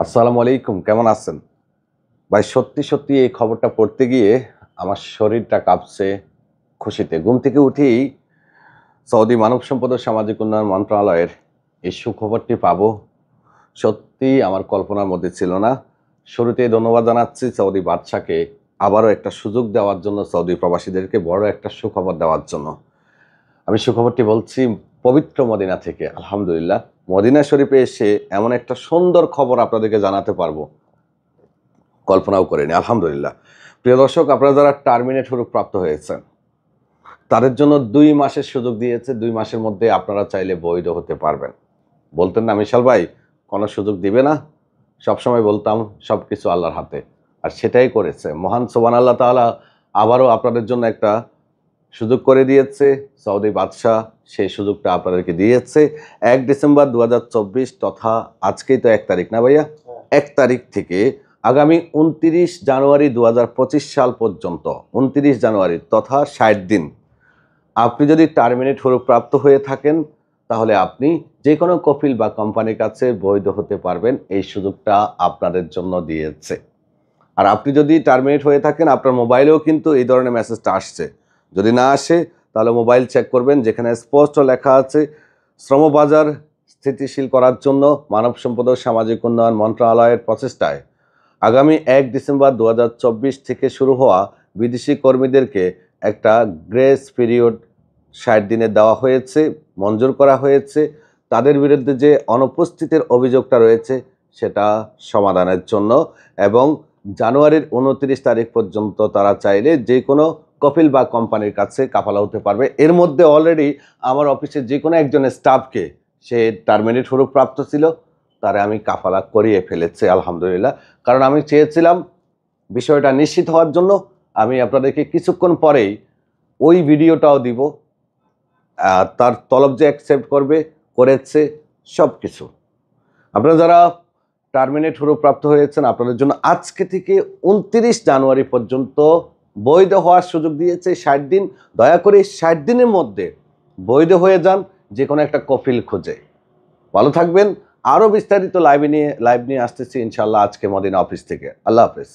আসসালামু আলাইকুম, কেমন আছেন ভাই? সত্যি সত্যি এই খবরটা পড়তে গিয়ে আমার শরীরটা কাঁপছে খুশিতে। ঘুম থেকে উঠেই সৌদি মানব সম্পদ ও সামাজিক উন্নয়ন মন্ত্রণালয়ের এই সুখবরটি পাবো, সত্যি আমার কল্পনার মধ্যে ছিল না। শুরুতেই ধন্যবাদ জানাচ্ছি সৌদি বাদশাকে আবারও একটা সুযোগ দেওয়ার জন্য, সৌদি প্রবাসীদেরকে বড় একটা সুখবর দেওয়ার জন্য। আমি সুখবরটি বলছি পবিত্র মদিনা থেকে। আলহামদুলিল্লাহ, মদিনা শরীফে এসে এমন একটা সুন্দর খবর আপনাদেরকে জানাতে পারবো, কল্পনাও করিনি। আলহামদুলিল্লাহ। প্রিয় দর্শক, আপনারা যারা টার্মিনেট হরুপ প্রাপ্ত হয়েছেন তাদের জন্য 2 মাসের সুযোগ দিয়েছে। 2 মাসের মধ্যে আপনারা চাইলে বৈধ হতে পারবেন। বলতেন না মিশাল ভাই কোনো সুযোগ দিবে না, সবসময় বলতাম সব কিছু আল্লাহর হাতে, আর সেটাই করেছে মহান সুবহানাল্লাহ তাআলা। আবারও আপনাদের জন্য একটা সুযোগ করে দিয়েছে সৌদি বাদশাহ। সেই সুযোগটা আপনাদেরকে দিয়েছে 1 ডিসেম্বর 2024 তথা আজকেই তো 1 তারিখ না ভাইয়া? 1 তারিখ থেকে আগামী 29 জানুয়ারি 2025 সাল পর্যন্ত, 29 জানুয়ারি তথা 60 দিন আপনি যদি টার্মিনেট হরুপ প্রাপ্ত হয়ে থাকেন তাহলে আপনি যে কোনো কফিল বা কোম্পানির কাছে বৈধ হতে পারবেন। এই সুযোগটা আপনাদের জন্য দিয়েছে। আর আপনি যদি টার্মিনেট হয়ে থাকেন, আপনার মোবাইলেও কিন্তু এই ধরনের মেসেজটা আসছে। যদি না আসে তাহলে মোবাইল চেক করবেন, যেখানে স্পষ্ট লেখা আছে শ্রমবাজার স্থিতিশীল করার জন্য মানব সম্পদ ও সামাজিক উন্নয়ন মন্ত্রণালয়ের প্রচেষ্টায় আগামী 1 ডিসেম্বর 2024 থেকে শুরু হওয়া বিদেশি কর্মীদেরকে একটা গ্রেস পিরিয়ড 60 দিনের দেওয়া হয়েছে, মঞ্জুর করা হয়েছে। তাদের বিরুদ্ধে যে অনুপস্থিতির অভিযোগটা রয়েছে সেটা সমাধানের জন্য, এবং জানুয়ারির 29 তারিখ পর্যন্ত তারা চাইলে যে কোনো কফিল বা কোম্পানির কাছে কাফালা হতে পারবে। এর মধ্যে অলরেডি আমার অফিসের যে কোনো একজনের স্টাফকে, সে টার্মিনেট হরুপ প্রাপ্ত ছিল, তারে আমি কাফালা করিয়ে ফেলেছি আলহামদুলিল্লাহ। কারণ আমি চেয়েছিলাম বিষয়টা নিশ্চিত হওয়ার জন্য। আমি আপনাদেরকে কিছুক্ষণ পরেই ওই ভিডিওটাও দিব, তার তলব যে অ্যাকসেপ্ট করবে, করেছে, সব কিছু। আপনারা যারা টার্মিনেট হরুপ প্রাপ্ত হয়েছেন আপনাদের জন্য আজকে থেকে 29 জানুয়ারি পর্যন্ত বৈধ হওয়ার সুযোগ দিয়েছে 60 দিন। দয়া করে 60 দিনের মধ্যে বৈধ হয়ে যান, যে কোনো একটা কফিল খুঁজে। ভালো থাকবেন। আরও বিস্তারিত লাইভ নিয়ে আসতেছি ইনশাআল্লাহ আজকে মদিনা অফিস থেকে। আল্লাহ হাফেজ।